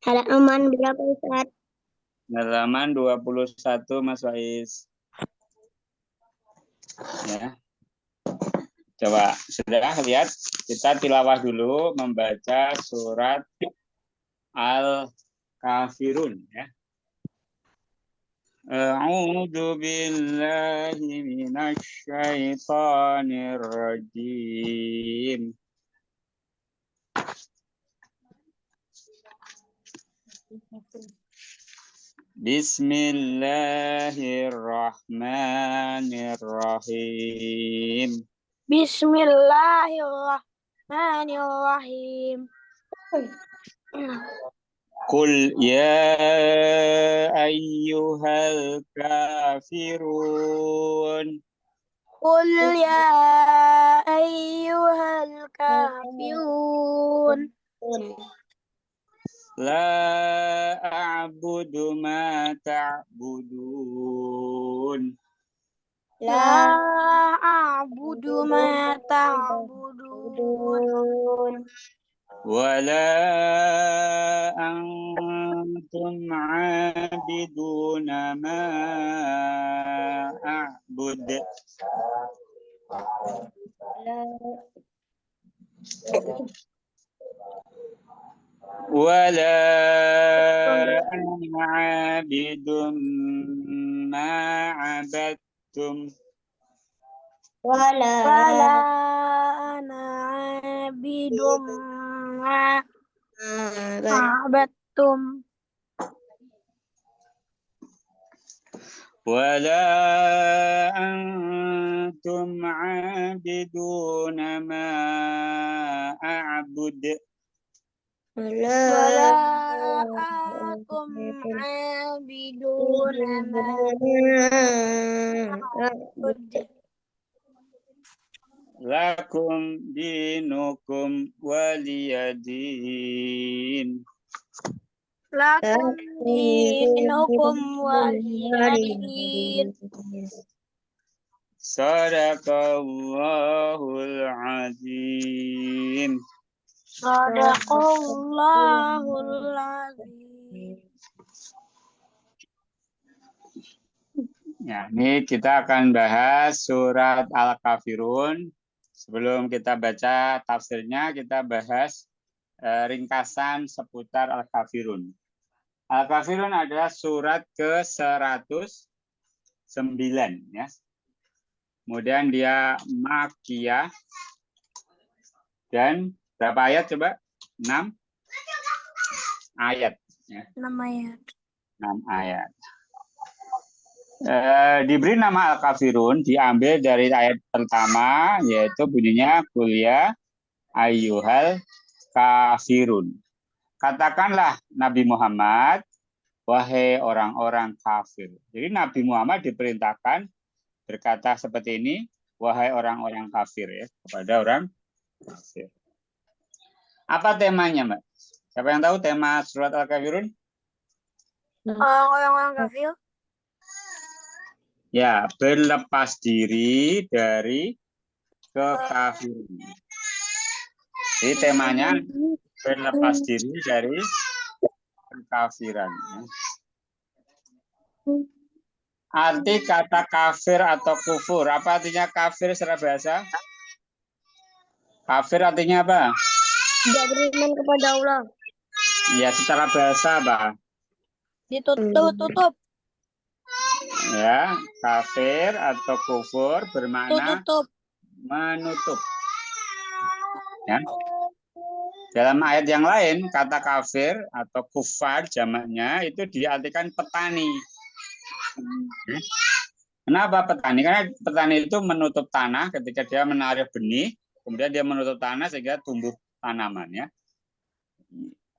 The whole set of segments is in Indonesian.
Halaman berapa, Ustaz? Halaman 21, Mas Faiz. Ya. Coba sudah lihat, kita tilawah dulu membaca surat Al-Kafirun ya. A'udzu billahi minasy syaithanir rajim. Bismillahirrahmanirrahim. Bismillahirrahmanirrahim. Qul ya ayyuhal kafirun. Qul ya ayyuhal kafirun. La a'budu ma ta'budun. La a'budu ma ta'budun. Wala antum 'abiduna ma a'bud. Wala ana 'abidum ma 'abadtum. Wala ana abidum ma abadtum. Wala antum 'abiduna ma a'bud. Wala antum abiduna ma a'bud. Lakum dinukum waliyadin. Lakum dinukum waliyadin. Sadaqallahul azim. Sadaqallahul azim. Ya, ini kita akan bahas surat Al-Kafirun. Sebelum kita baca tafsirnya, kita bahas ringkasan seputar Al-Kafirun. Al-Kafirun adalah surat ke-109 ya. Kemudian dia Makkiyah dan berapa ayat coba? 6 ayat ya. 6 ayat. 6 ayat. Diberi nama Al-Kafirun diambil dari ayat pertama, yaitu bunyinya kuliah ayyuhal kafirun. Katakanlah Nabi Muhammad, wahai orang-orang kafir. Jadi Nabi Muhammad diperintahkan berkata seperti ini, wahai orang-orang kafir ya, kepada orang kafir. Apa temanya, Mbak? Siapa yang tahu tema surat Al-Kafirun? Orang-orang kafir. Ya, berlepas diri dari kekafiran. Jadi temanya berlepas diri dari kekafiran. Arti kata kafir atau kufur, apa artinya kafir secara bahasa? Kafir artinya apa? Tidak beriman kepada Allah. Ya, secara bahasa apa? Ditutup. Ya, kafir atau kufur bermakna menutup. Ya. Dalam ayat yang lain, kata kafir atau kufar jamaknya itu diartikan petani. Kenapa petani? Karena petani itu menutup tanah ketika dia menaruh benih, kemudian dia menutup tanah sehingga tumbuh tanaman ya.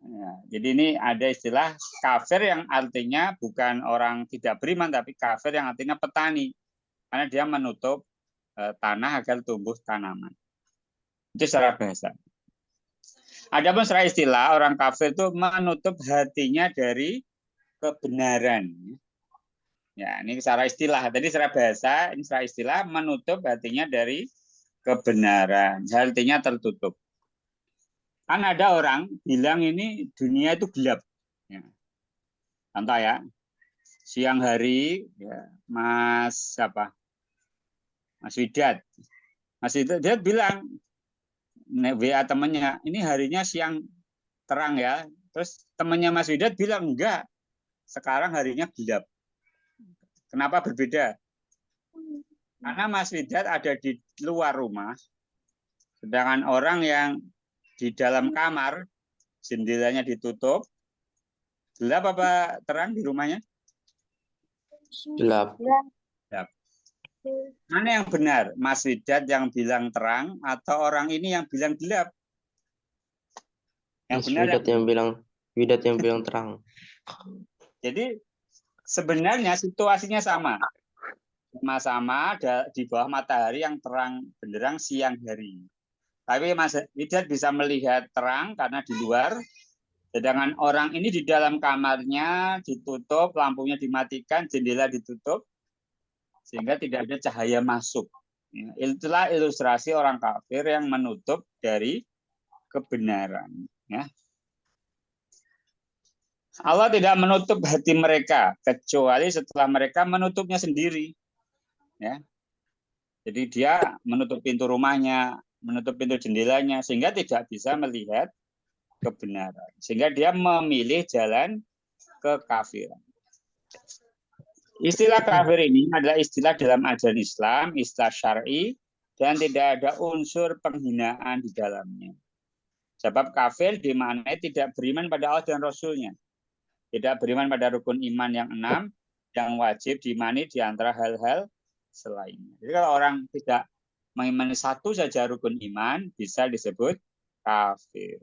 Ya, jadi ini ada istilah kafir yang artinya bukan orang tidak beriman, tapi kafir yang artinya petani. Karena dia menutup tanah agar tumbuh tanaman. Itu secara bahasa. Adapun secara istilah, orang kafir itu menutup hatinya dari kebenaran. Ya, ini secara istilah. Tadi secara bahasa, ini secara istilah menutup hatinya dari kebenaran. Hatinya tertutup. Kan ada orang bilang ini dunia itu gelap. Ya. Contoh ya, siang hari ya, Mas apa? Mas Widat. Mas Widat bilang WA temannya, ini harinya siang terang ya. Terus temannya Mas Widat bilang enggak, sekarang harinya gelap. Kenapa berbeda? Karena Mas Widat ada di luar rumah, sedangkan orang yang di dalam kamar, jendelanya ditutup, gelap apa terang di rumahnya? Gelap. Gelap. Mana yang benar? Mas Widat yang bilang terang atau orang ini yang bilang gelap? Yang Mas benar Widat yang bilang terang. Jadi sebenarnya situasinya sama. Sama-sama di bawah matahari yang terang benderang siang hari. Tapi Mas Widat bisa melihat terang karena di luar, sedangkan orang ini di dalam kamarnya ditutup, lampunya dimatikan, jendela ditutup, sehingga tidak ada cahaya masuk. Itulah ilustrasi orang kafir yang menutup dari kebenaran. Ya. Allah tidak menutup hati mereka kecuali setelah mereka menutupnya sendiri. Ya. Jadi dia menutup pintu rumahnya, menutup pintu jendelanya, sehingga tidak bisa melihat kebenaran. Sehingga dia memilih jalan kekafiran. Istilah kafir ini adalah istilah dalam ajaran Islam, istilah syar'i, dan tidak ada unsur penghinaan di dalamnya. Sebab kafir dimaknai tidak beriman pada Allah dan Rasulnya. Tidak beriman pada rukun iman yang 6, yang wajib diimani di antara hal-hal selainnya. Jadi kalau orang tidak mengimani satu saja rukun iman, bisa disebut kafir.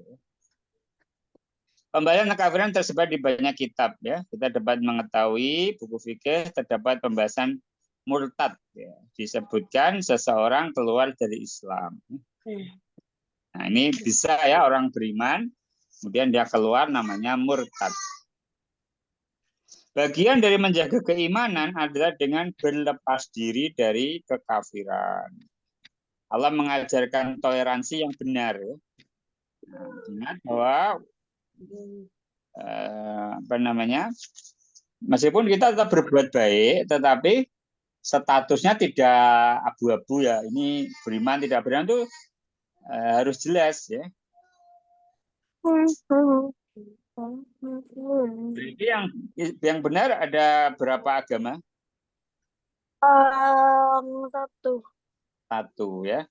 Pembahasan kekafiran tersebar di banyak kitab ya. Kita dapat mengetahui buku fikih terdapat pembahasan murtad ya. Disebutkan seseorang keluar dari Islam. Nah, ini bisa ya orang beriman kemudian dia keluar namanya murtad. Bagian dari menjaga keimanan adalah dengan berlepas diri dari kekafiran. Allah mengajarkan toleransi yang benar. Nah, ingat bahwa meskipun kita tetap berbuat baik, tetapi statusnya tidak abu-abu ya. Ini beriman tidak beriman itu harus jelas ya. Jadi yang benar ada berapa agama? Satu. Satu ya.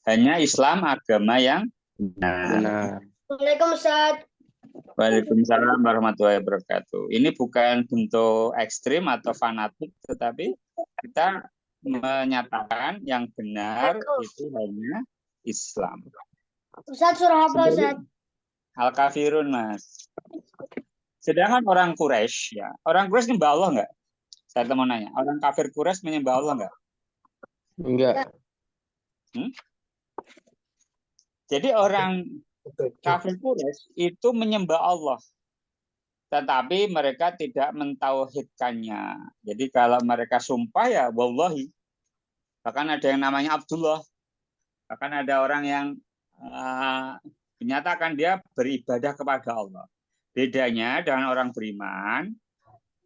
Hanya Islam agama yang benar. Assalamualaikum Ustaz. Waalaikumsalam warahmatullahi wabarakatuh. Ini bukan bentuk ekstrim atau fanatik, tetapi kita menyatakan yang benar itu hanya Islam. Ustaz surah apa Ustaz? Al-Kafirun, Mas. Sedangkan orang Quraisy ya, orang Quraisy menyembah Allah enggak? Saya mau nanya, orang kafir Quraisy menyembah Allah enggak? Enggak. Jadi orang kafir Quraisy itu menyembah Allah, tetapi mereka tidak mentauhidkannya. Jadi kalau mereka sumpah ya wallahi. Bahkan ada yang namanya Abdullah. Bahkan ada orang yang menyatakan dia beribadah kepada Allah. Bedanya dengan orang beriman,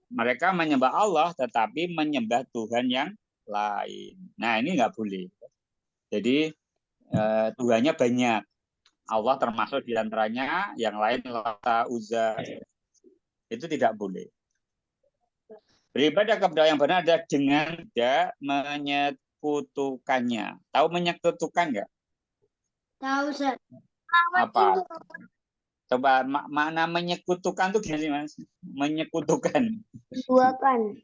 mereka menyembah Allah tetapi menyembah Tuhan yang lain. Nah, ini nggak boleh. Jadi Tuhannya banyak. Allah termasuk di antaranya, yang lain Lata, Uzza. Itu tidak boleh. Beribadah kepada yang benar adalah dengan tidak menyekutukannya. Tahu menyekutukan nggak? Tahu Ustaz. Apa? Coba makna menyekutukan itu gimana sih, Mas? Menyekutukan. Menduakan.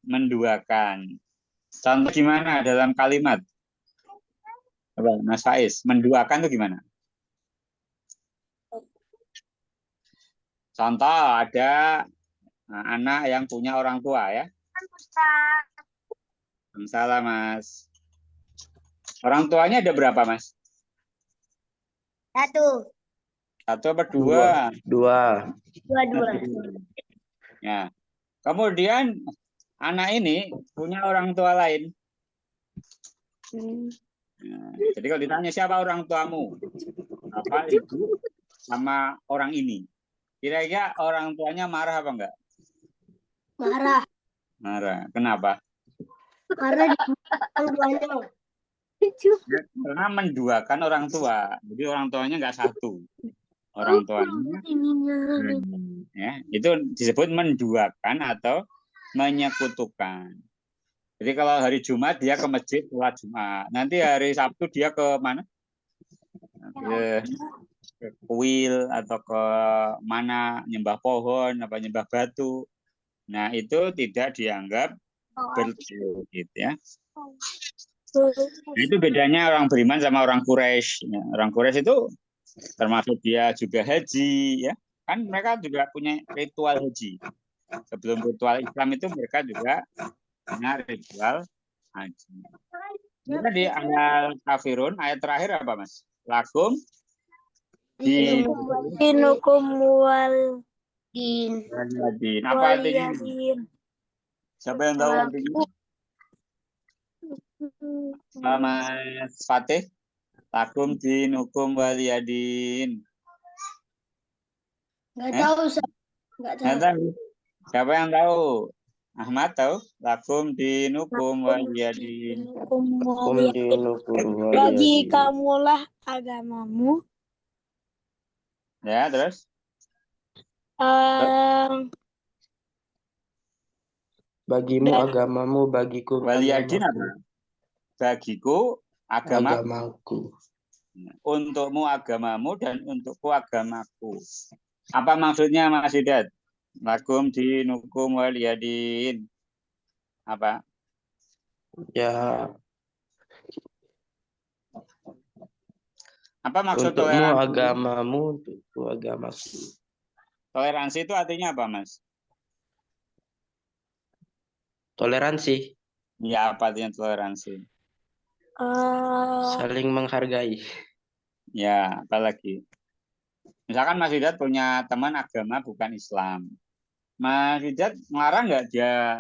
Menduakan. Contoh gimana dalam kalimat? Coba, Mas Faiz, menduakan itu gimana? Contoh ada anak yang punya orang tua ya. Salah, Mas. Orang tuanya ada berapa, Mas? Satu. Satu apa dua? Dua. Ya. Kemudian anak ini punya orang tua lain. Nah, jadi kalau ditanya siapa orang tuamu? Apa ibu sama orang ini? Kira-kira orang tuanya marah apa enggak? Marah. Marah. Kenapa? Karena orang tuanya. Ya, karena menduakan orang tua. Jadi orang tuanya enggak satu. Orang tuanya ya, itu disebut menduakan atau menyekutukan. Jadi kalau hari Jumat dia ke masjid sholat Jumat. Nanti hari Sabtu dia ke mana? Ke kuil atau ke mana nyembah pohon apa nyembah batu. Nah, itu tidak dianggap bertauhid gitu ya. Nah, itu bedanya orang beriman sama orang Quraisy. Ya, orang Quraisy itu termasuk dia juga haji ya. Kan mereka juga punya ritual haji. Sebelum ritual Islam itu mereka juga punya ritual haji. Ini di ayat kafirun, ayat terakhir apa Mas? Lakum di Dinukum wal waliyadin. Apa artinya? waliyadin. Siapa yang tahu artinya? Mas Fatih. Lakum dinukum waliyadin. Nggak tahu, Ustaz. Nggak tahu. Nggak tahu. Siapa yang tahu? Ahmad tahu? Lakum dinukum waliyadin. Dinukum Kum waliyadin. dinukum Bagi waliyadin. kamulah agamamu. Ya, terus? Bagimu Dan- agamamu, bagiku Waliyadin apa? agamaku. Bagiku agama, Agamaku. untukmu agamamu dan untukku agamaku. Apa maksudnya Mas Hidat? Lakum dinukum waliyadin. Apa? Ya, Apa maksud untukmu toleransi? agamamu, untukku agamaku. Toleransi itu artinya apa, Mas? Toleransi, Ya, apa artinya toleransi? saling menghargai. Ya, apalagi. Misalkan Mas Hidat punya teman agama bukan Islam. Mas Hidat ngelarang nggak dia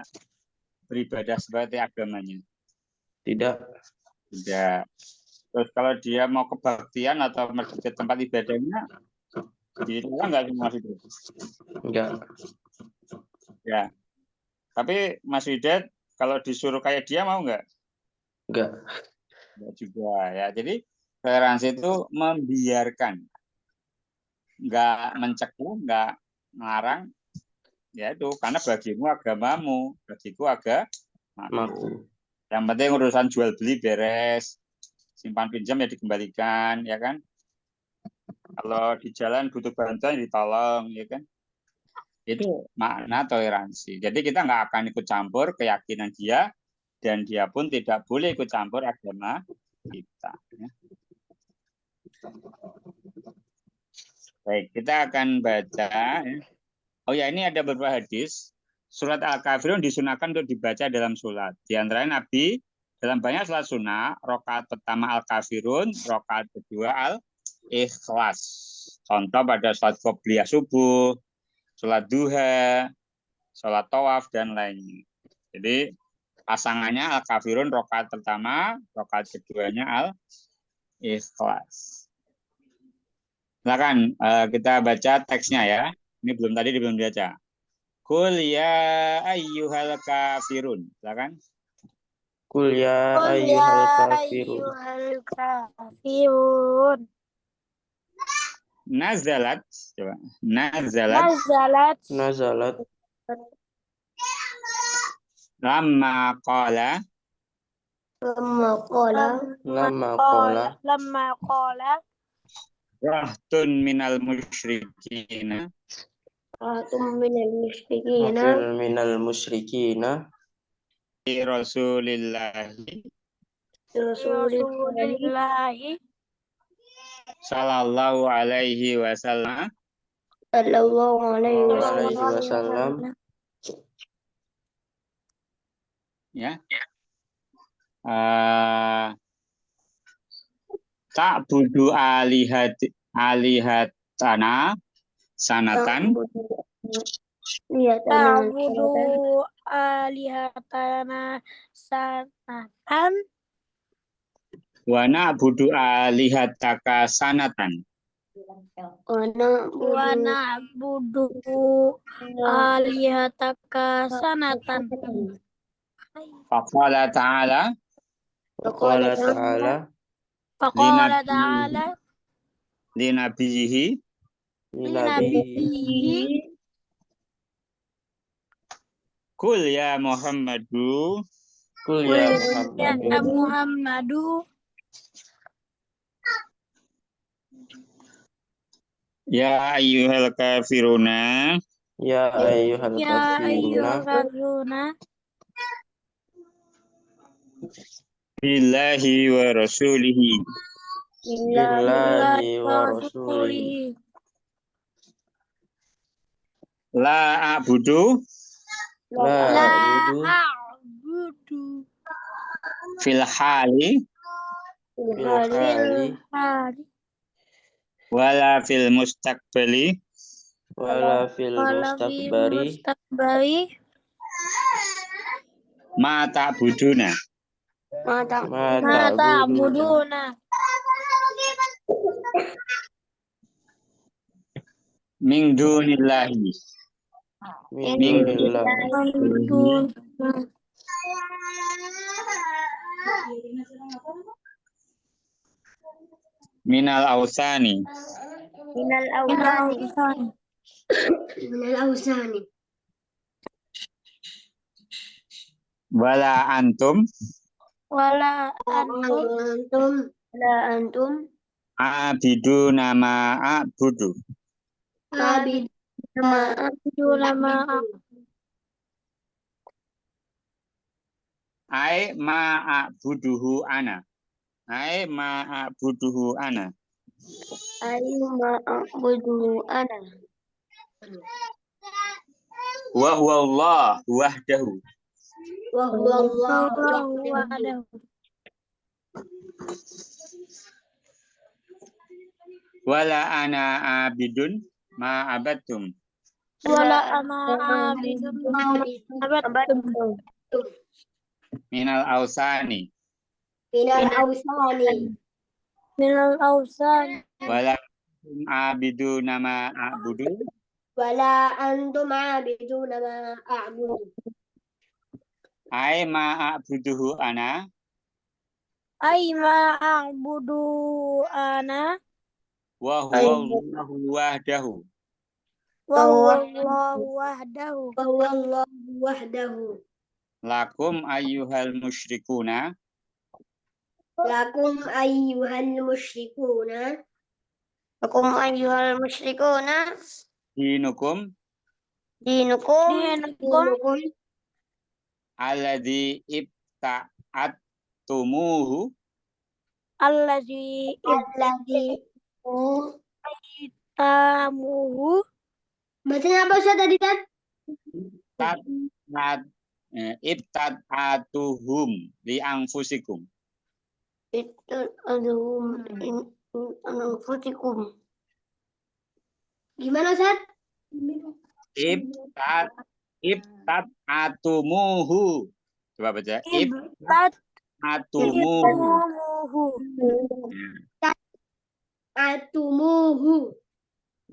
beribadah seperti agamanya? Tidak, Tidak. Terus kalau dia mau kebaktian atau ke tempat ibadahnya, dilarang nggak sih Mas Hidat? enggak. Ya. Tapi Mas Hidat kalau disuruh kayak dia mau nggak? Enggak. Nggak juga ya. Jadi toleransi itu membiarkan, nggak mencegah, nggak melarang. Ya itu karena bagimu agamamu, bagiku agamaku. Maku. Yang penting urusan jual beli beres, simpan pinjam ya dikembalikan, ya kan? Kalau di jalan butuh bantuan ditolong, ya kan? Itu makna toleransi. Jadi kita nggak akan ikut campur keyakinan dia, dan dia pun tidak boleh ikut campur agama kita. Ya. Baik, kita akan baca. Ya. Oh ya, ini ada beberapa hadis. Surat Al-Kafirun disunahkan untuk dibaca dalam sholat. Di antaranya Nabi dalam banyak sholat sunnah, rakaat pertama Al-Kafirun, rakaat kedua Al-Ikhlas. Contoh pada sholat qobliyah subuh, sholat duha, sholat tawaf, dan lainnya. Jadi pasangannya Al-Kafirun rakaat pertama, rakaat keduanya Al-Ikhlas. Silakan kita baca teksnya ya. Ini belum dibaca. Qul ya ayyuhal kafirun. Silakan. Qul ya Qul ya ayyuhal kafirun. ayyuhal kafirun. Nazalat. Coba. Nazalat. Nazalat Lamma qala. lamma qala Rahtun minal musyrikina. minal musyrikina Rasulillahi Rasulillahi sallallahu alaihi wasallam. alaihi wasallam. Ya. Ta'budu alihatana sanatan. ta'budu alihatana sanatan Wa na'budu alihataka sanatan. Wa na'budu alihataka sanatan. Faqala ta'ala Waqala ta'ala Faqala ta'ala linabiyhi linabihi Kul ya Muhammadu Kul ya ya Muhammadu Muhammadu ya ayyuhal kafiruna Ya ayyuhal ya kafiruna ayyuhallazina billahi wa rasulihi Billahi wa wa rasulihi rasulihi la a'budu La la a'budu a'budu fil hali fil hali hari wala fil mustaqbali wala fil wala fi mustakbari mustakbari ma ta'buduna ma ma ta'buduna ta'buduna min dunillahi min dunillah dun minal ausani Minal awsani. wala antum wala antum Antum. abiduna ma a'budu Abid. ta'buduna ma ai ma a'buduhu ana ai ma a'buduhu ana Ayu ma'budu ana. wa huwa Allah wahdahu Wa huwa Allah wahdahu wala ana abidun ma abattum wala ana abidun ma abattum minal ausani Minal awsani. minal awsan wala abiduna ma a'budu Wala antum abiduna ma a'budu. ai ma a'buduhu ana ay ma a'budu ana wa huwa Allahu wahdahu wa huwa Allahu wahdahu Wa huwa Allah wahdahu. lakum ayyuhal musyrikuna Lakum ayyuhal musyrikuna. Lakum ayyuhal musyrikuna. dinukum Dinukum. dinukum alladzi ibta'attumuhu allazi Alladhi. ibtamuhu Bacanya apa Ustaz tadi kan? ibta'atuhum li anfusikum Itu adhum anfusikum. Gimana Ustaz? ibta'atumuhu coba baca ibta'atumuhu ibtamuhu Atumuhu.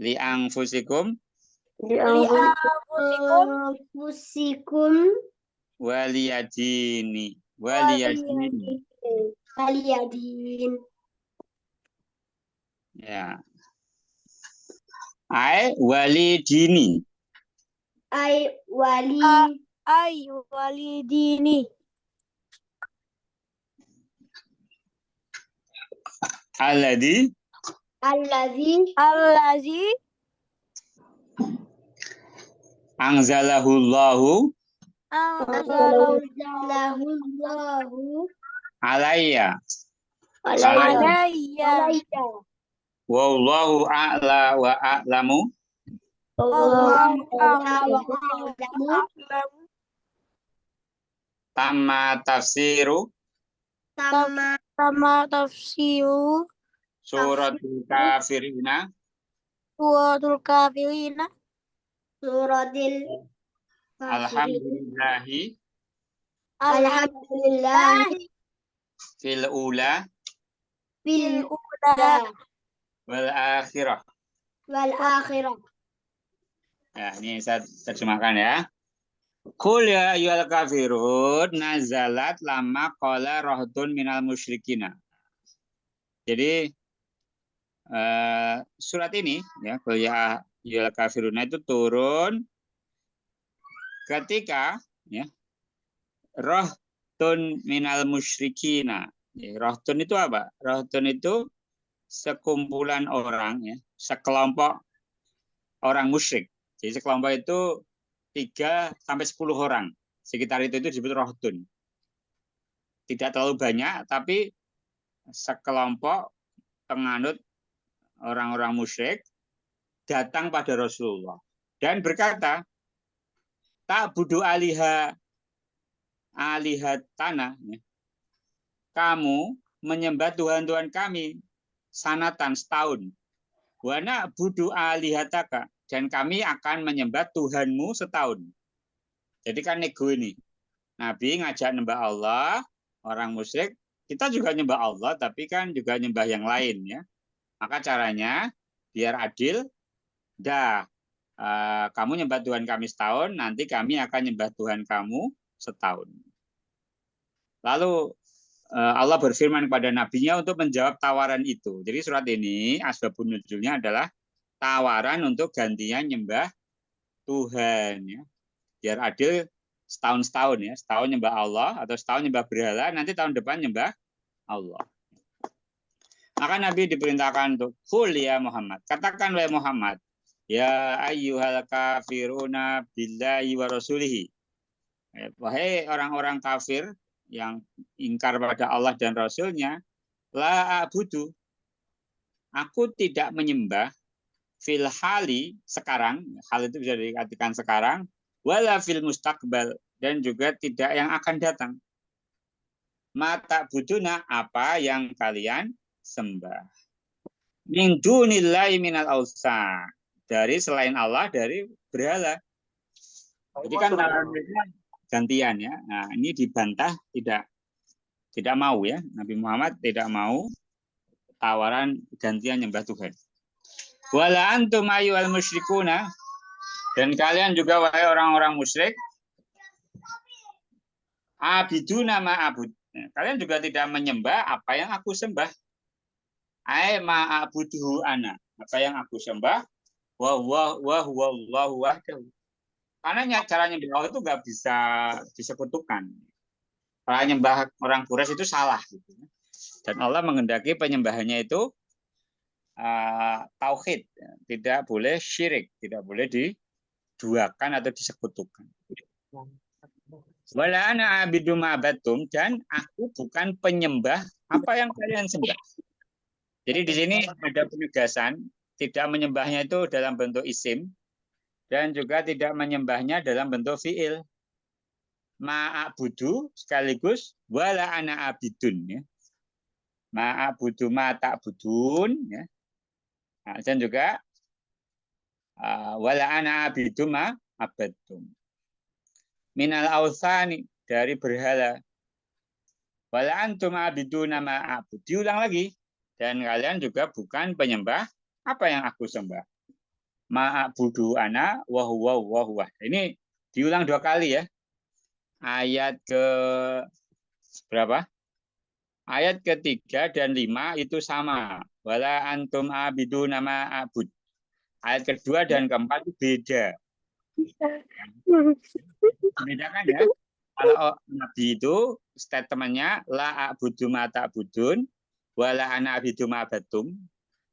li anfusikum Di anfusikum. waliyadini Waliyadin. ya ai walidini Ay wali. ay walidini alladzi Allazi. anzalahullahu Anzalallahu. alayya alayya wallahu a'la wa a'lamu Allahu a'lam tamma tafsiru sama tafsiru suratul kafirina suratul kafirina Suratil alhamdulillahi Alhamdulillah. fil ula fil ula wal akhirah. wal akhirah. Ya, ini saya terjemahkan ya. Qul ya ayyuhal kafirun nazalat lama qala rahdun minal musyrikina. Jadi surat ini ya Qul ya ayyuhal kafirun itu turun ketika ya rahdun minal musyrikina. Ya, rahdun itu apa? Rahdun itu sekumpulan orang ya, sekelompok orang musyrik. Jadi sekelompok itu 3 sampai 10 orang. Sekitar itu disebut rahdun. Tidak terlalu banyak, tapi sekelompok penganut orang-orang musyrik datang pada Rasulullah dan berkata, tak budu alihat tanah. Kamu menyembah Tuhan-Tuhan kami sanatan setahun. Wana budu alihataka. Dan kami akan menyembah Tuhanmu setahun. Jadi kan nego ini. Nabi ngajak nyembah Allah, orang musyrik, kita juga nyembah Allah, tapi kan juga nyembah yang lain ya. Maka caranya biar adil, kamu nyembah Tuhan kami setahun, nanti kami akan nyembah Tuhan kamu setahun. Lalu Allah berfirman kepada nabinya untuk menjawab tawaran itu. Jadi surat ini asbabun nuzulnya adalah tawaran untuk gantian nyembah Tuhan ya. Biar adil setahun ya, setahun nyembah Allah atau setahun nyembah berhala, nanti tahun depan nyembah Allah. Maka Nabi diperintahkan untuk qul ya Muhammad. Katakan wahai Muhammad, ya ayyuhal kafiruna billahi wa rasulihi. Wahai orang-orang kafir yang ingkar pada Allah dan Rasulnya, la abudu. Aku tidak menyembah fil hali sekarang, hal itu bisa dikatakan sekarang, wala fil mustaqbal dan juga tidak yang akan datang. Mata buduna apa yang kalian sembah. Min dunillahi minal ausa. Dari selain Allah, dari berhala. Jadi kan gantian ya. Nah, ini dibantah tidak mau ya. Nabi Muhammad tidak mau tawaran gantian nyembah Tuhan. Wala antum ayyuhal musyrikuna, dan kalian juga wahai orang-orang musyrik, abiduna ma'abud. Kalian juga tidak menyembah apa yang aku sembah. Ai ma'abuduhu ana. Apa yang aku sembah wallahu wahdahu. Karena cara nyembah Allah itu nggak bisa disekutukan. Cara nyembah orang Quraisy itu salah gitu. Dan Allah menghendaki penyembahannya itu tauhid, tidak boleh syirik, tidak boleh diduakan atau disekutukan. Wala ana abidu ma'abatum, dan aku bukan penyembah apa yang kalian sembah. Jadi di sini ada penegasan, tidak menyembahnya itu dalam bentuk isim dan juga tidak menyembahnya dalam bentuk fiil. Ma'abudu sekaligus wala ana abidun ya. Ma'abudu ma ta'budun ya. Nah, dan juga wala ana abidu ma abadtum. Minal ausani, dari berhala. Wala antum abiduna ma abud. Diulang lagi. Dan kalian juga bukan penyembah apa yang aku sembah. Ma'abudu ana wa huwa. Ini diulang 2 kali ya. Ayat ke berapa? Ayat ke-3 dan 5 itu sama. Wala antum abiduna ma abud. Ayat ke-2 dan ke-4 itu beda. Membedakan ya. Kalau Nabi itu statementnya la a'budu ma ta'budun wala ana abidu ma abatum.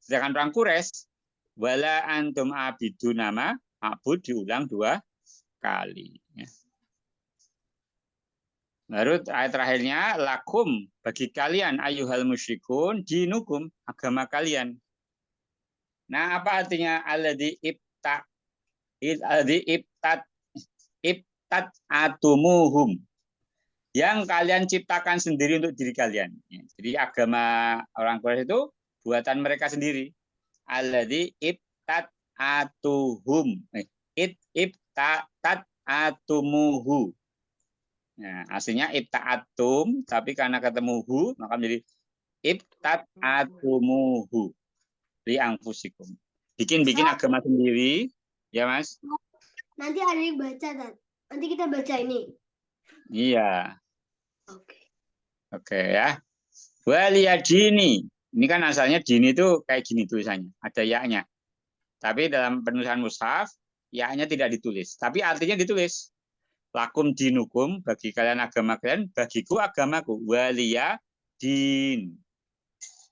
Sedangkan orang Quraisy wala antum abidu nama abud diulang 2 kali. Baru ayat terakhirnya lakum, bagi kalian ayyuhal musyrikun dinukum, agama kalian. Nah, apa artinya alladzi ibtat atumuhum, yang kalian ciptakan sendiri untuk diri kalian. Jadi agama orang Quraisy itu buatan mereka sendiri. Alladzi ibtat atuhum. Ibtat atumuhu. Nah, aslinya ibta'atum, tapi karena ketemu hu, maka menjadi ibtat atumuhu. li anfusikum. Bikin agama sendiri, ya Mas? Nanti ada yang baca, Tad. Nanti kita baca ini. Iya. Oke. Oke ya. Waliyadini. Ini kan asalnya dini itu kayak gini tulisannya, ada ya-nya. Tapi dalam penulisan mushaf, ya-nya tidak ditulis, tapi artinya ditulis. Lakum dinukum, bagi kalian agama kalian, bagiku agamaku. Waliyadin.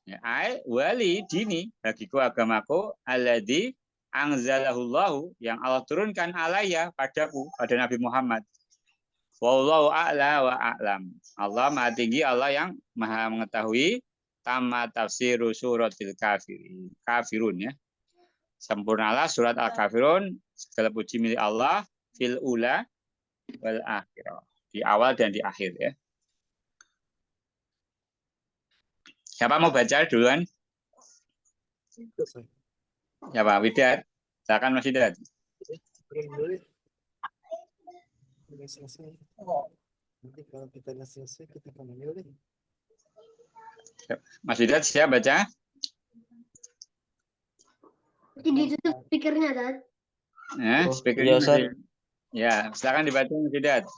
Ya, wali dini, bagiku agamaku, alladzi anzalahullahu, yang Allah turunkan alaiya padaku, pada Nabi Muhammad. Wallahu a'la wa a'lam. Allah Maha Tinggi, Allah yang Maha mengetahui. Tamat tafsiru suratil kafirun ya. Sempurnalah surat Al-Kafirun, segala puji milik Allah, fil ula wal akhirah. Di awal dan di akhir ya. Siapa mau baca duluan? Ya Pak Widat. Silakan Mas Widat. Mas Widat siap baca? Ditutup speakernya, Tad. Speakernya Ustaz. Ya, silakan dibaca Mas Widat.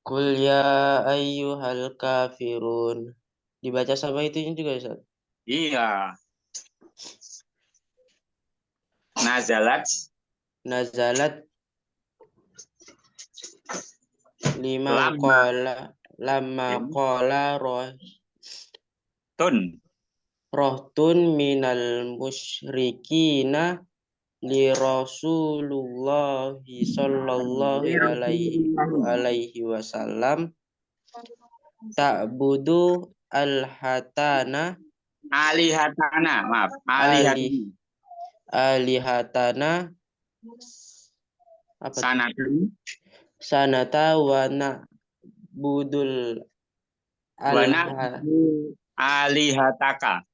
Qul ya ayyuhal kafirun. Dibaca sama itunya juga, Ustaz? Iya. Nazalat lima lama qala rohtun minal musyrikina li Rasulullahi sallallahu alaihi wasallam ta'budu alihatana apa sanata wa na'budul alihataka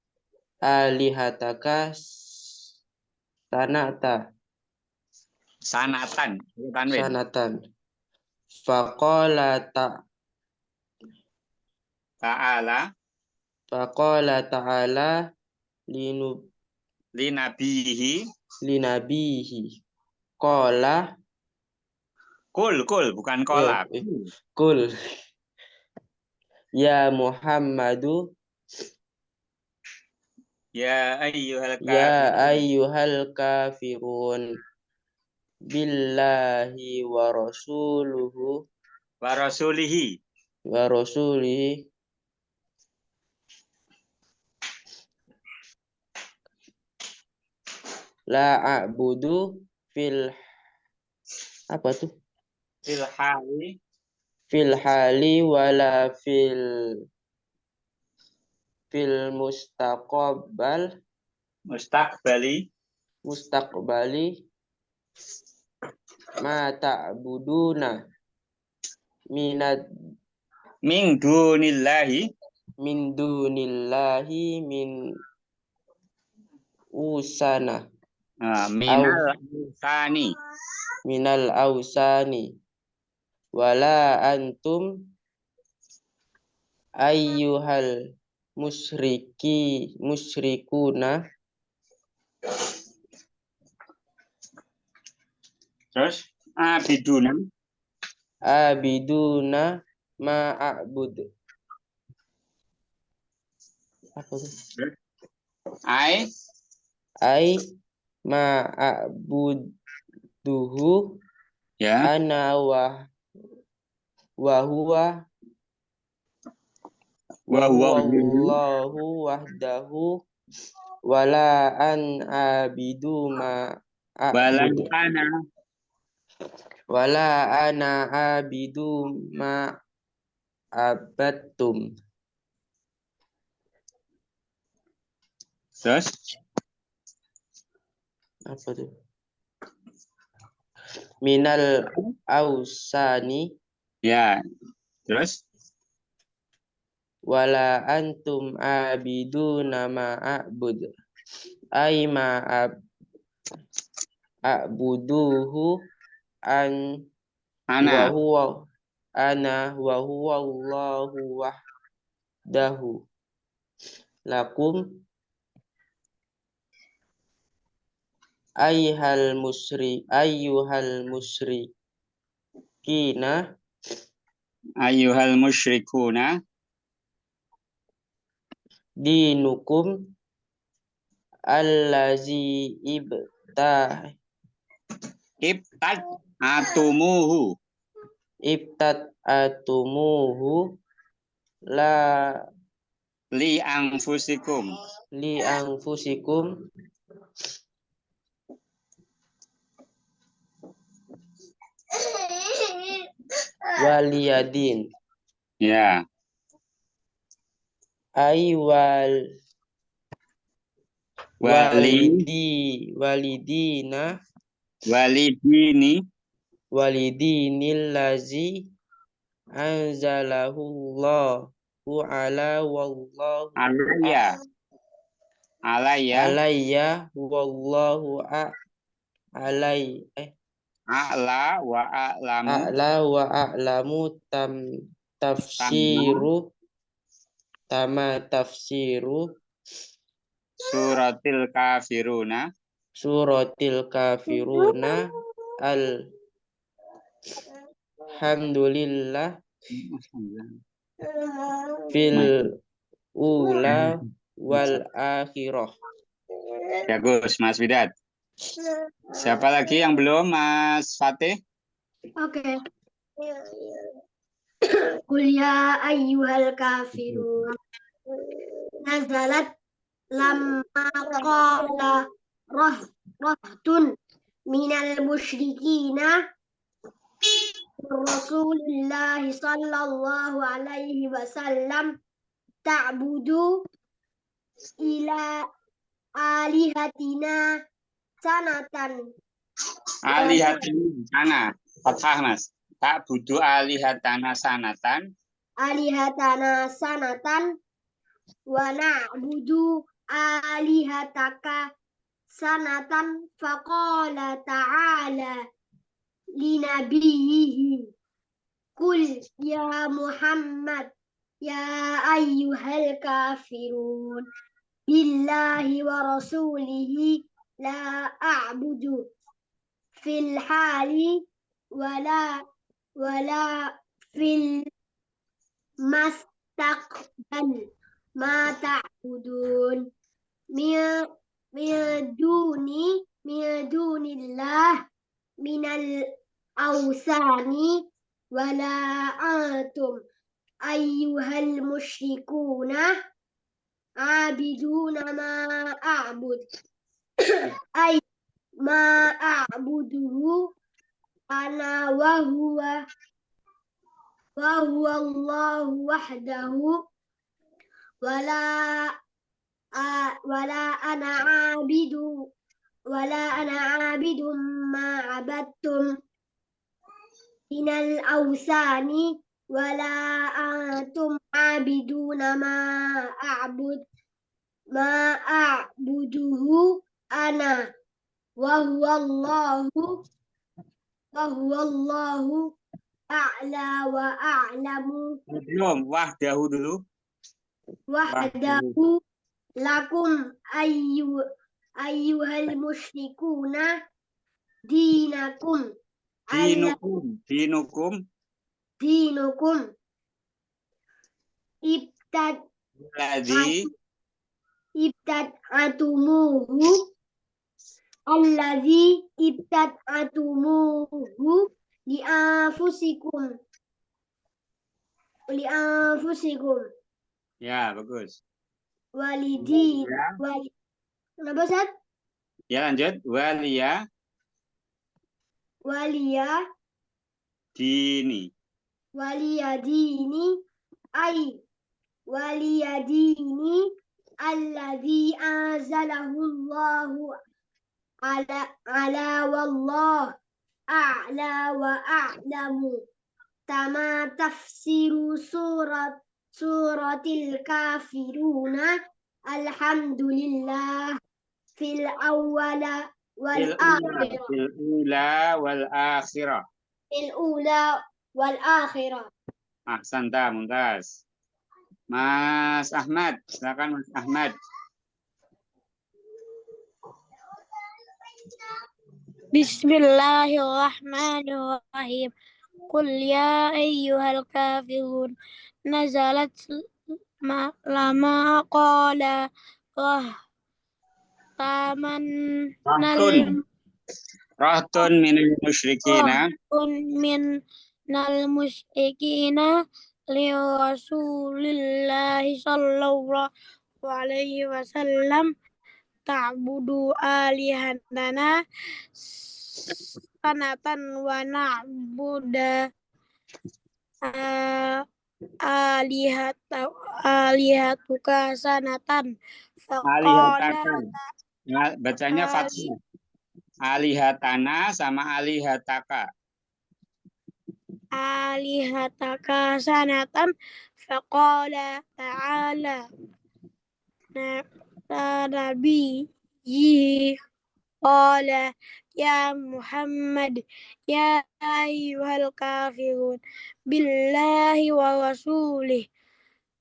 sanatan faqala ta'ala linabihi qala kul bukan kola kul ya Muhammadu ya ayyuhal kafirun billahi wa rasulihi la a'budu fil hali wala fil mustaqbali ma ta'buduna min dunillahi min usana minal ausani wala antum ayyuhal musyrikuna terus abiduna ma'abud apa tuh? Ai ma'abuduhu ya. Ana wa huwa Allahu wahdahu wala an abidu wala ana abidu ma abattum. Terus apa tuh? Minal ausani ya. Terus wala antum abiduna ma a'bud ay ma a'buduhu wa huwa Allahu wahdahu lakum ayyuhal musyrikina Ayyuhal musyrikuna. dinukum allazi Atumuhu. ibtad'atumuhu la Li anfusikum. li anfusikum waliyadin Ya. aywal walidina Walidini. lazi anzalahullahu ala wallahu Alayya. wallahu A'la wa a'lamu. tafsiru Suratil kafiruna. suratil kafiruna alhamdulillah fil ula wal akhirah. Bagus, Mas Widat. Siapa lagi yang belum, Mas Fatih? Oke. Qul ya ayyuhal kafirun. Nazalat lamma qala rahtun minal musyrikina Rasulullah sallallahu alaihi wasallam ta'budu ila alihatina sanatan. Alihatina. Fathah, Mas. Ta'budu alihatana sanatan. Alihatana sanatan wa na'budu alihataka sanatan faqala ta'ala linabiyyihi qul ya Muhammad ya ayyuhal kafirun billahi wa rasulihi la a'budu fil hali wala fil mastaqbal ma ta'budun min dunillah minal awsani wala antum ayyuhal musyrikuna abiduna ma a'bud ay ma a'buduhu ana wa huwa Allahu wahdahu wala ana abidum ma abattum minal awsani wala antum abiduna ma a'buduhu ana wa huwa Allahu a'la wa a'lamu. Belum, wahdahu dulu. Wahdahu lakum ayyuhal musyrikuna dinakum. Dinukum. Allazi ibtad'atumuhu li'anfusikum. Ya, bagus. Kenapa, Ustaz? Ya, lanjut. Waliyadini. Waliyadini allazi anzalahullahu ala wallahu a'la wa a'lamu. Tama tafsiru suratil kafiruna alhamdulillah fil awwala wal akhirah. Fil ula wal akhirah. Ahsanta, mumtaz. Mas Ahmad, silakan Mas Ahmad. Bismillahirrahmanirrahim. Qul ya ayyuhal kafirun. Nazalat lama qala taman Rahtun minal musyrikina min nal musyrikina li rasulillahi sallallahu alaihi wasallam ta'budu alihatana sanatan wa na'buda alihatuka sanatan faqala alihataka. Nah, bacanya fathah. Alihatana sama alihataka. alihataka sanatan faqala ta'ala nabiyyi qala ya Muhammad ya ayyuhal kafirun billahi wa rasulih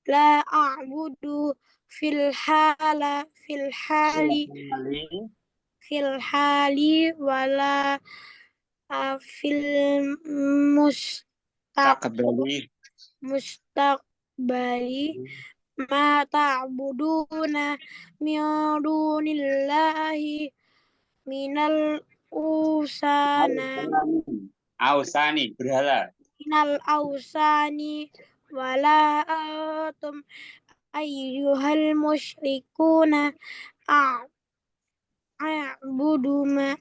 la a'budu fil hali wala fil mustaqbali ma ta'buduna min dunillahi minal Ausani berhala. minal ausani wala antum ayyuhal musyrikuna a'buduna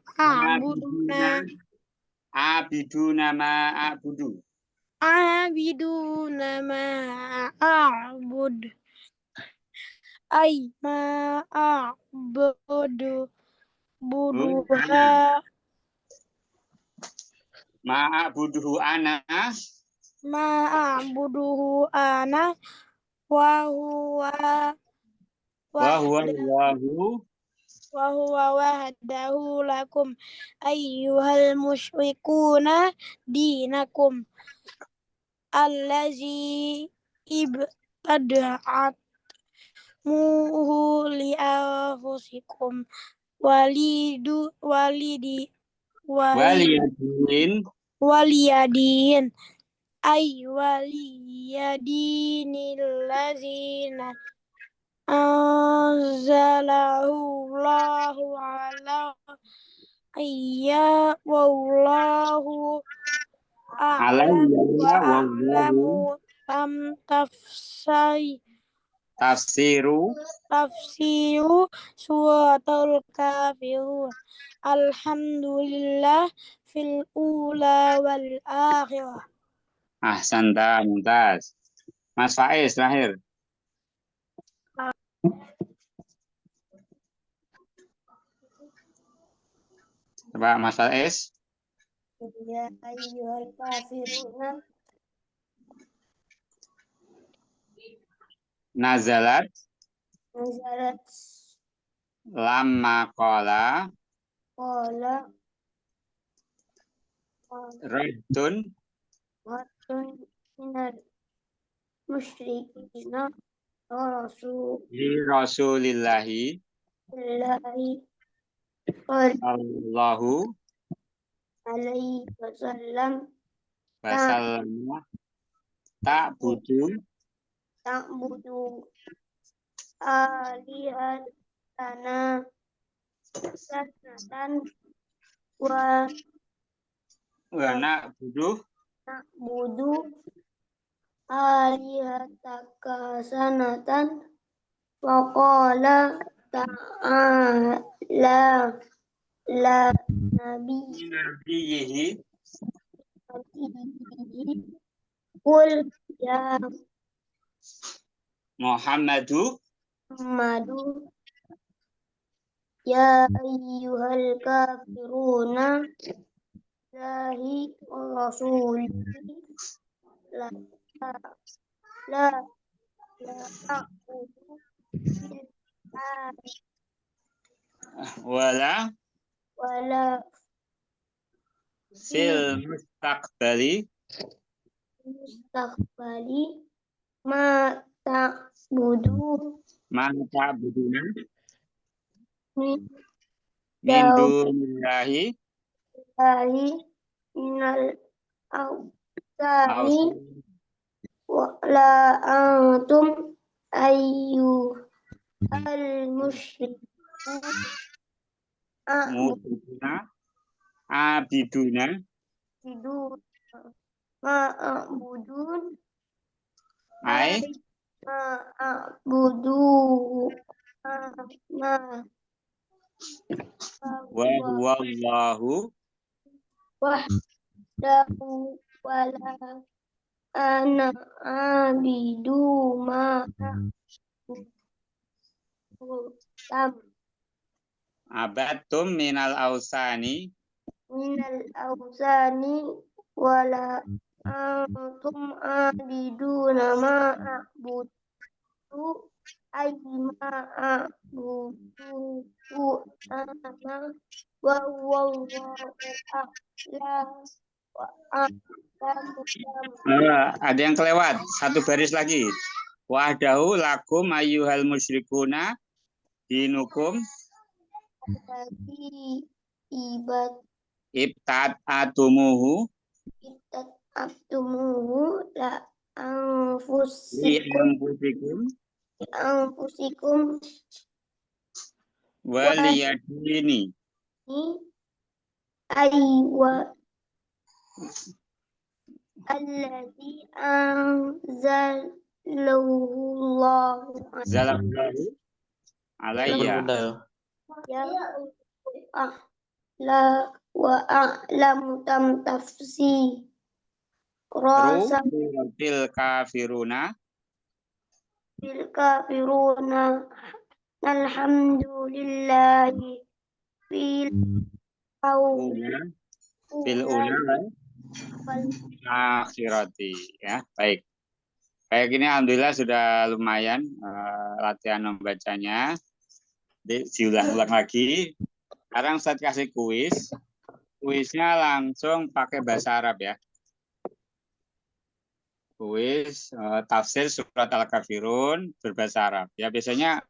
Abiduna ma a'budu. abiduna ma a'bud ay ma a'budu buduha Ma a'buduhu ana ma a'buduhu ana wa huwa wahdahu lakum ayyuhal musyrikuna dinakum allazi ibtada'at muhu li anfusikum waliyadin ay waliyadinil lazina anzalahu Allahu ala wallahu a'lamu tafsiru suratul kafirun alhamdulillah fil ula wal akhirah. Ahsanta, mumtaz. Mas Faiz terakhir. Coba Mas Faiz. Ya ayyuhal kafiruna Nazalat lamma qala raddun minal musyrikina rasulillahi Allahu alaihi wasallam ta'budu alihatana sanatan wa na'budu alihataka sanatan wa qala ta'ala la nabiyyihi qul ya Muhammadu ya ayyuhal kafiruna lahi wa rasulihi la ta'budu wala fil mustaqbali ma ta'buduna min dunillahi minal awsani wa la antum ayyuhal musyrikun Mubiduna, abiduna, ma'budun ai, ma'budu ma wa huwa Allahu, wahdahu wala ana abidu ma lam abatum minal ausani, minal awsani wala antum abiduna ma a'budu ayyima a'budu ana wa wallahu a'lam wa a'lamu. ada yang kelewat, satu baris lagi. Wahdahu lakum ayyuhal musyrikuna dinukum Jadi ibad ibtad'atumuhu itat abdumuhu la li anfusikum anfusikum waliyadini. aywa alladzi anzalallahu Zalallahu alayya. ya la wa a'lamu tam tafsir rasa Til kafiruna bil kafiruna alhamdulillahi fil bil ula akhirati, ya. Baik. Kayak gini alhamdulillah sudah lumayan latihan membacanya. Diulang-ulang lagi. Sekarang saya kasih kuis. Kuisnya langsung pakai bahasa Arab ya. Kuis tafsir surat Al-Kafirun berbahasa Arab. Ya biasanya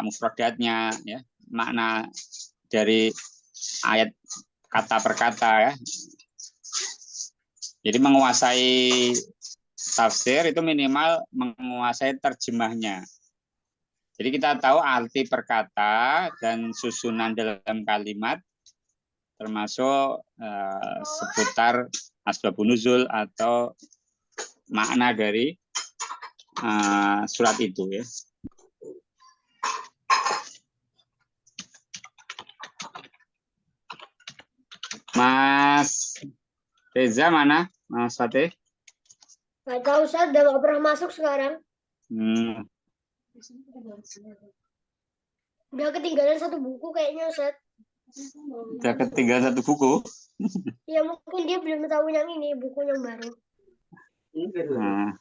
mufradatnya ya, makna dari ayat kata per kata ya. Jadi menguasai tafsir itu minimal menguasai terjemahnya. Jadi kita tahu arti per kata dan susunan dalam kalimat, termasuk seputar asbabun nuzul atau makna dari surat itu ya. Mas Reza mana? Mas Fatih? nggak tahu Ustaz, udah nggak pernah masuk sekarang. Udah ketinggalan satu buku kayaknya Ustaz. Udah ketinggalan satu buku. Ya mungkin dia belum tahu yang ini, buku yang baru. Nah.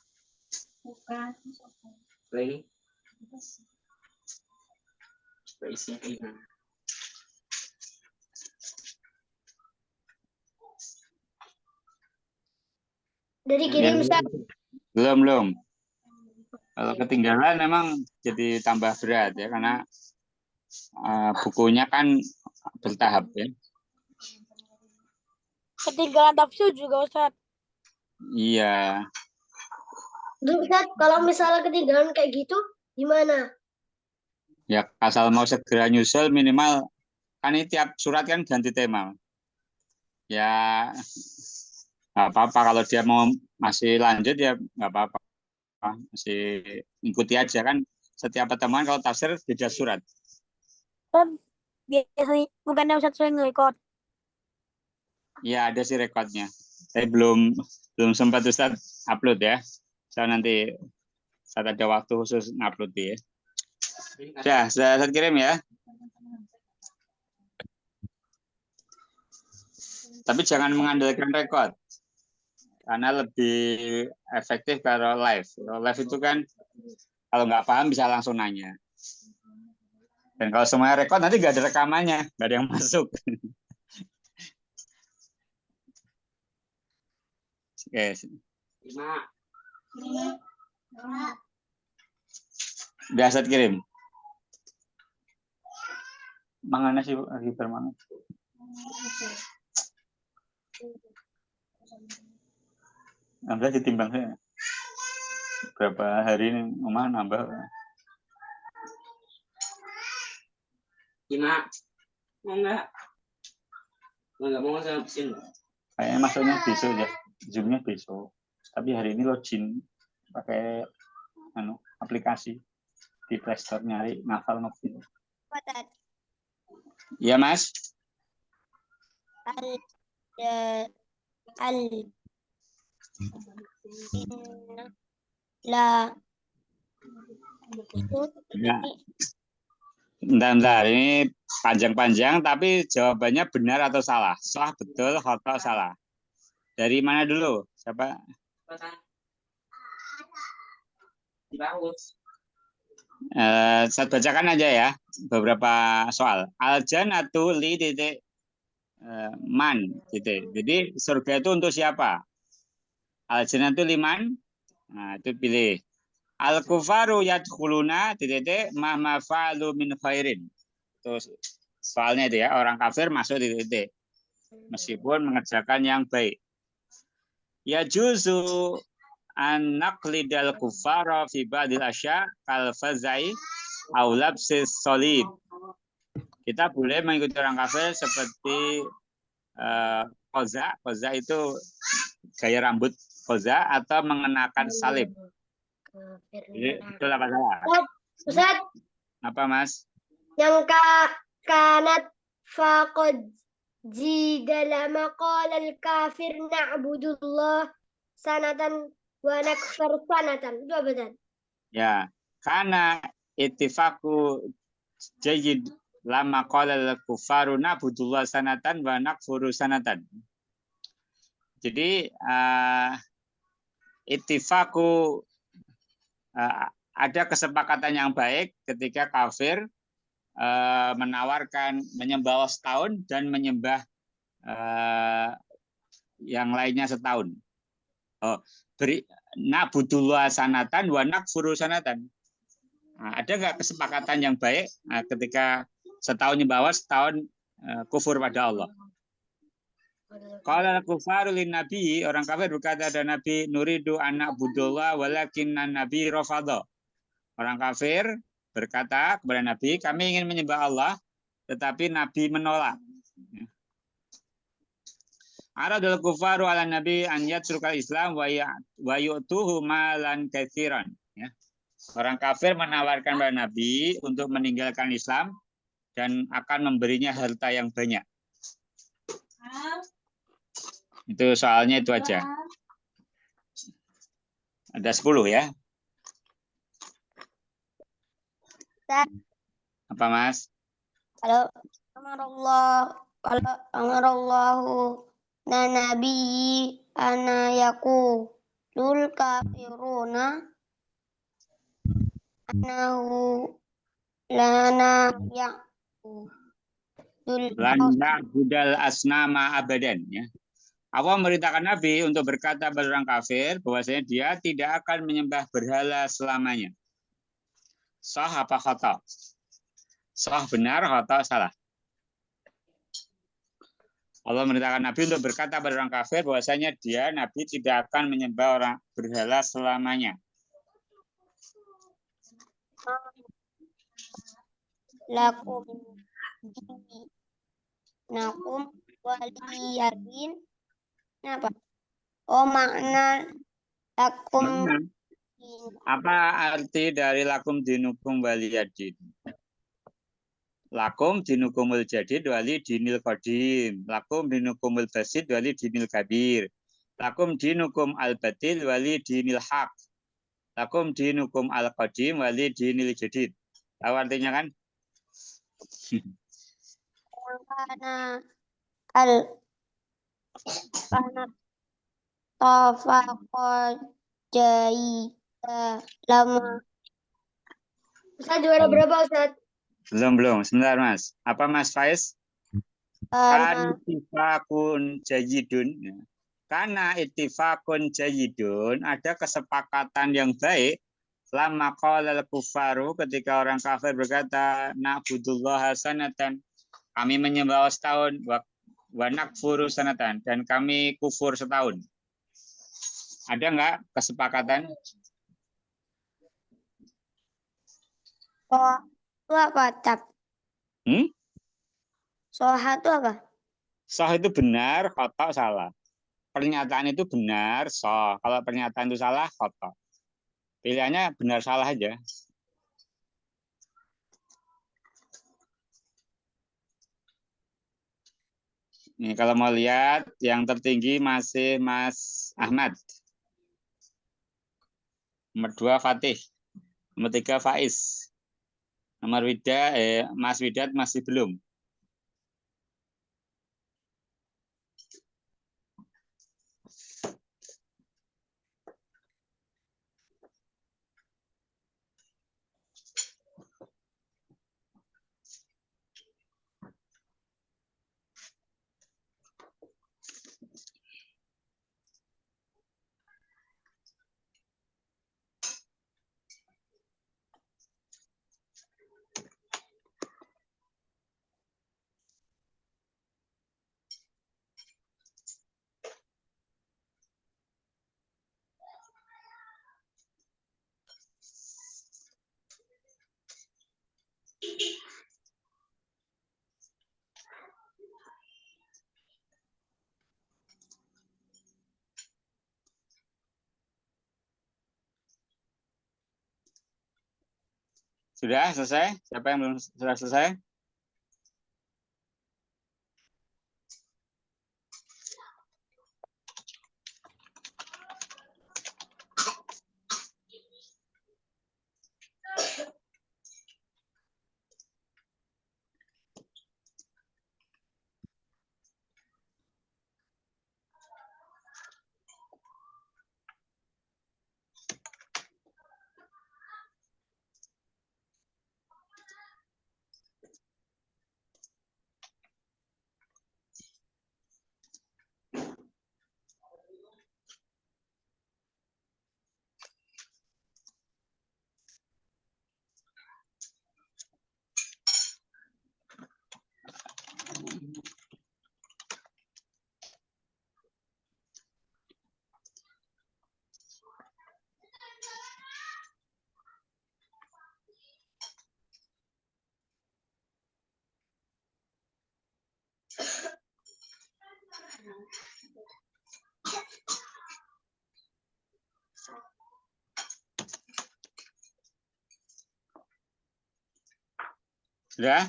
Dari kirim Ustaz. Belum. Kalau ketinggalan memang jadi tambah berat ya, karena bukunya kan bertahap ya. Ketinggalan tafsir juga Ustaz. Iya. Ustaz, kalau misalnya ketinggalan kayak gitu, gimana? Ya asal mau segera nyusul minimal, kan ini tiap surat kan ganti tema. Ya nggak apa-apa kalau dia mau masih lanjut ya nggak apa-apa. Masih ikuti aja kan, setiap pertemuan kalau tafsir beda surat. Kan biasanya bukannya Ustaz sering nge-record. Ya ada sih rekodnya. Saya belum sempat Ustaz upload ya. Saya nanti saat ada waktu khusus ngupload ya. Ya, saya kirim ya. Tapi jangan mengandalkan rekod. Karena lebih efektif kalau live. Kalau live itu kan kalau nggak paham bisa langsung nanya. Dan kalau semuanya rekod nanti nggak ada rekamannya, nggak ada yang masuk. Oke. Udah saya kirim. Mangana sih lagi bermanfaat. Nambah ditimbang saya. Berapa hari ini Oma nambah? 5. Mau nggak? Nggak mau saya habisin. Kayaknya masuknya besok ya. Zoom-nya besok. Tapi hari ini login pakai aplikasi di Play Store nyari ngafal novel. Iya, Mas. Ya. Bentar. Ini panjang-panjang, tapi jawabannya benar atau salah? Sah, betul, khata, salah. Dari mana dulu? Siapa? Saya bacakan aja ya beberapa soal. Al-jannatu li titik man titik. Jadi surga itu untuk siapa? Al-jannatu liman. Nah, itu pilih. Al-kufaru yadkhuluna titik ma fa'alu min khairin. Terus soalnya itu ya, orang kafir masuk titik meskipun mengerjakan yang baik. Ya juzu an naqlidal kufara fi ba'dil asya kal fazai au labsis solid. Kita boleh mengikuti orang kafir seperti koza. Koza itu gaya rambut koza atau mengenakan salib. Jadi, itu apa salah? Ustaz, Apa, Mas? yang kanat faqad jidala maqalal kafir na'budullah sanatan wa nakfar sanatan. Itu apa, Ustaz? Ya, karena ittifaku jayyid lama qala al-kufaru na'budullah sanatan wa nakfuru sanatan. Jadi ittifaku ada kesepakatan yang baik ketika kafir menawarkan menyembah setahun dan menyembah yang lainnya setahun. Na'budullah sanatan wa nakfuru sanatan. Ada nggak kesepakatan yang baik ketika setahun nyembah setahun kufur pada Allah? Kalau kufaru lin nabi, orang kafir berkata ada nabi nuridu anak budullah walakin nabi rafadha. Orang kafir berkata kepada nabi, kami ingin menyembah Allah, tetapi nabi menolak. Aradul kufaru ala nabi an yatrukal Islam wa yu'tuhu malan katsiran. Ya. Orang kafir menawarkan kepada nabi untuk meninggalkan Islam dan akan memberinya harta yang banyak. Itu soalnya itu aja. Ada 10 ya. Apa, Mas? Kalau amarallahu nabi ana yaku lul kafiruna anahu lana yaku Lana budal asnama abadan ya. Allah memerintahkan Nabi untuk berkata pada orang kafir bahwasanya dia tidak akan menyembah berhala selamanya. Sah apa khata? Sah benar, khata salah. Allah memerintahkan Nabi untuk berkata pada orang kafir bahwasanya dia Nabi tidak akan menyembah orang berhala selamanya. lakum nakum waliyadin. Apa? Oh, makna lakum. Apa arti dari lakum dinukum waliyadin? Lakum dinukumul jadid wali dinil qadim. Lakum dinukumul basid wali dinil kabir. Lakum dinukum al batil wali dinil haq. Lakum dinukum al qadim wali dinil jadid. Tahu artinya kan? Karena tafaqad jai lama. Ustaz juara berapa, Ustaz? Belum. Sebentar, Mas. Apa, Mas Faiz? Kan ittifaqun jayyidun. Karena ittifaqun jayyidun, ada kesepakatan yang baik. Lama qala al-kufaru, ketika orang kafir berkata na'budullah sanatan, kami menyembah setahun, wa nakfuru sanatan, dan kami kufur setahun. Ada nggak kesepakatan? Oh, itu apa, Tab? Soha itu apa? Sah itu benar, khotok salah. Pernyataan itu benar, sah. Kalau pernyataan itu salah, khotok. Pilihannya benar salah aja. Nih, kalau mau lihat yang tertinggi masih Mas Ahmad. Nomor 2 Fatih. Nomor 3 Faiz. Nomor Mas Widat masih belum. Sudah selesai? Siapa yang belum sudah selesai? Sudah?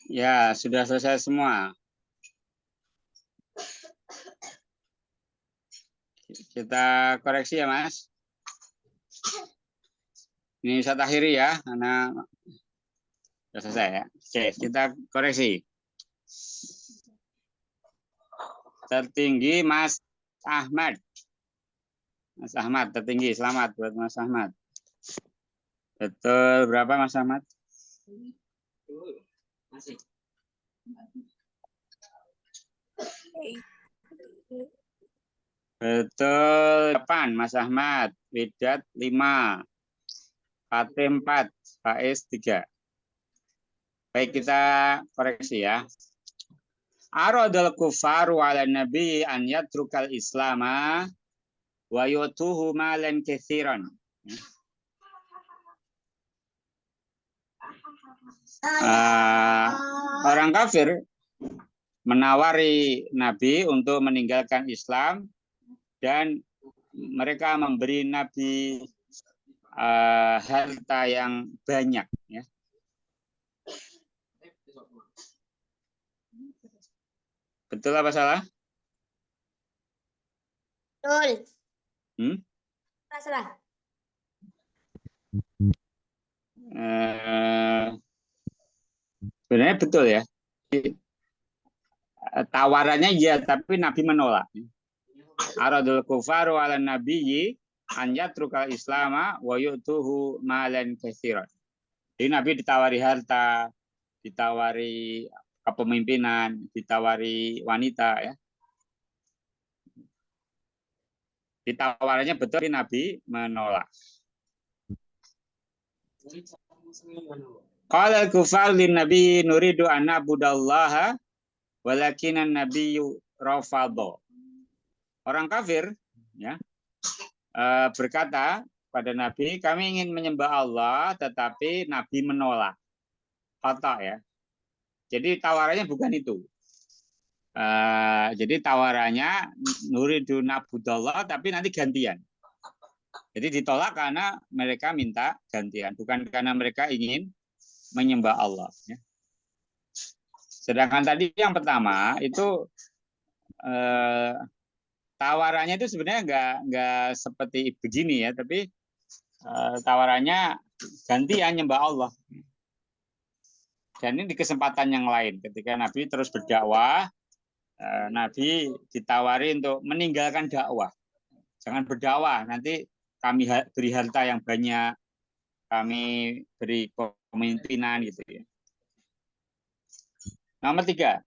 Ya, sudah selesai semua. Kita koreksi ya, Mas. Ini saya akhiri ya, karena sudah selesai ya. Oke, kita koreksi. Tertinggi Mas Ahmad. Mas Ahmad tertinggi. Selamat buat Mas Ahmad. Betul berapa Mas Ahmad? Betul 8 Mas Ahmad. Widat 5. Fatih 4. Faiz 3. Baik, kita koreksi ya. Aradul kufaru ala nabi an yatrukal islama wa yutuhu malan katsiran. Orang kafir menawari Nabi untuk meninggalkan Islam dan mereka memberi Nabi harta yang banyak. Ya. Betul apa salah? Betul. Salah. Sebenarnya betul ya. Tawarannya ya, tapi Nabi menolak. Aradul kufaru ala nabiyyi an yatrukal islama wa yu'tuhu malan katsiran. Jadi Nabi ditawari harta, ditawari kepemimpinan, ditawari wanita ya. Ditawarannya betul, Nabi menolak. Qala al-kufar lin nabi nuridu an na'budallaha walakinan nabiyyu rafadha. Orang kafir ya berkata pada Nabi, kami ingin menyembah Allah tetapi Nabi menolak. Khata ya. Jadi tawarannya bukan itu. Jadi tawarannya nuridu na'budallah tapi nanti gantian. Jadi ditolak karena mereka minta gantian, bukan karena mereka ingin menyembah Allah. Ya. Sedangkan tadi yang pertama itu tawarannya itu sebenarnya nggak seperti begini ya, tapi tawarannya gantian nyembah Allah. Dan ini di kesempatan yang lain, ketika Nabi terus berdakwah, Nabi ditawari untuk meninggalkan dakwah. Jangan berdakwah, nanti kami beri harta yang banyak, kami beri kepemimpinan gitu ya. Nomor 3.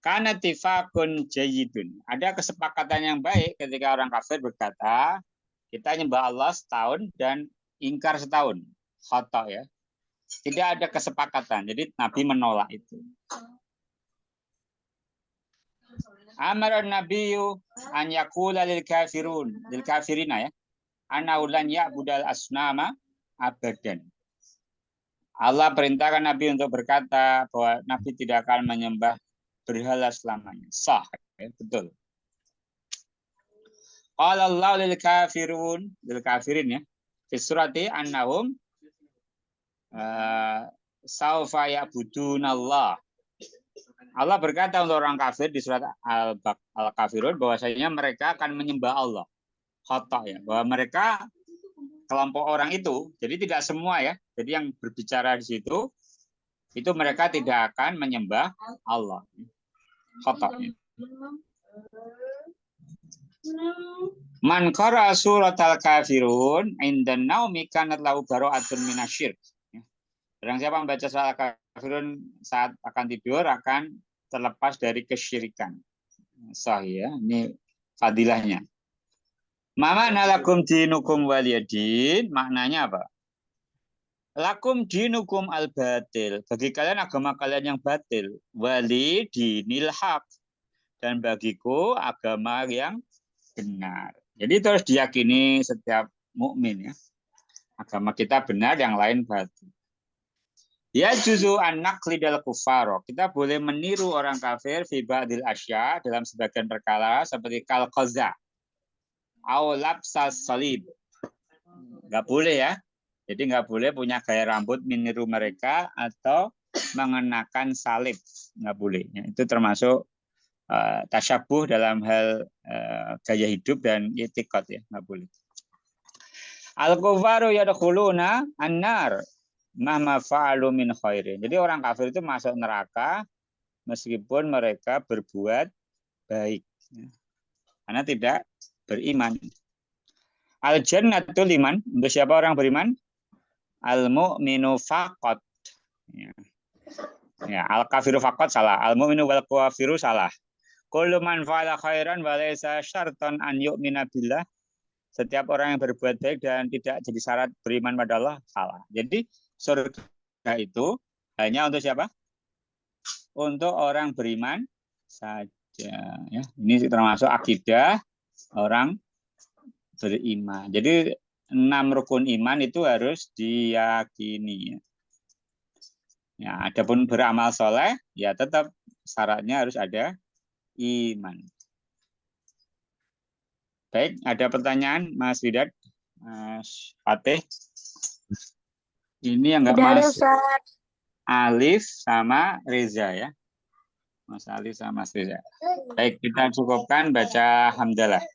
Kana tifakun jayyidun. Ada kesepakatan yang baik ketika orang kafir berkata, kita nyembah Allah setahun dan ingkar setahun. Khata ya. Tidak ada kesepakatan. Jadi Nabi menolak itu. Amara nabiyyu an yaqula lil kafirina ya. Ana ulan ya'budal asnama abadan. Allah perintahkan Nabi untuk berkata bahwa Nabi tidak akan menyembah berhala selamanya. Sah, ya, betul. Qala Allah lil kafirin ya. Fi surati annahum saufa ya'budunallah. Allah berkata untuk orang kafir di surat Al-Kafirun bahwasanya mereka akan menyembah Allah. Khata ya, bahwa mereka kelompok orang itu, jadi tidak semua ya. Jadi yang berbicara di situ itu mereka tidak akan menyembah Allah. Khata. Ya. Man qara surat Al-Kafirun indan naumi kanat lahu bara'atun minasyirk. Barang siapa membaca surat Al-Kafirun saat akan tidur akan terlepas dari kesyirikan. Sahih ya, ini fadilahnya. Mama nalakum dinukum waliyadin, maknanya apa? Lakum dinukum al-batil, bagi kalian agama kalian yang batil, wali dinil haq, dan bagiku agama yang benar. Jadi terus diyakini setiap mukmin ya. Agama kita benar, yang lain batil. Ya juzu anak lidal kufaro. Kita boleh meniru orang kafir fi ba'dil asya dalam sebagian perkara seperti kal qaza au labsas salib. Enggak boleh ya. Jadi enggak boleh punya gaya rambut meniru mereka atau mengenakan salib. Enggak boleh. Itu termasuk tasyabuh dalam hal gaya hidup dan itikad ya, enggak boleh. Al-kufaru yadkhuluna an-nar mahma fa'alu min khairin. Jadi orang kafir itu masuk neraka meskipun mereka berbuat baik. Karena tidak beriman. Al-jannatul liman, untuk siapa orang beriman? Al-mu'minu faqat. Ya, al-kafiru faqat salah. Al-mu'minu wal kafiru salah. Kullu man fa'ala khairan wa laysa syartan an yu'mina billah. Setiap orang yang berbuat baik dan tidak jadi syarat beriman pada Allah salah. Jadi surga itu hanya untuk siapa? Untuk orang beriman saja. Ya, ini termasuk akidah orang beriman. Jadi 6 rukun iman itu harus diyakini. Ya, adapun beramal soleh, ya tetap syaratnya harus ada iman. Baik, ada pertanyaan, Mas Widat, Mas Fatih. Ini yang enggak Mas Alif sama Reza ya. Mas Alif sama Mas Reza. Baik, kita cukupkan baca hamdalah.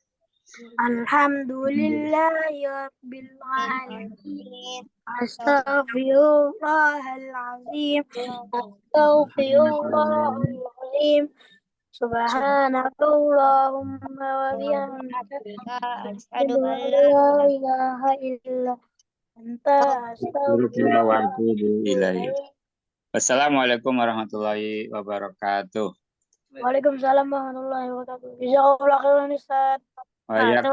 Alhamdulillahi Rabbil Alamin. Astaghfirullahaladzim. Astaghfirullahaladzim. Subhanakallahumma wa bihamdika asyhadu an la ilaha illa anta astaghfiruka wa atubu ilaik. Wassalamualaikum warahmatullahi wabarakatuh. Waalaikumsalam warahmatullahi wabarakatuh. Jazakallahu khairan Ustaz. Waalaikumsalam.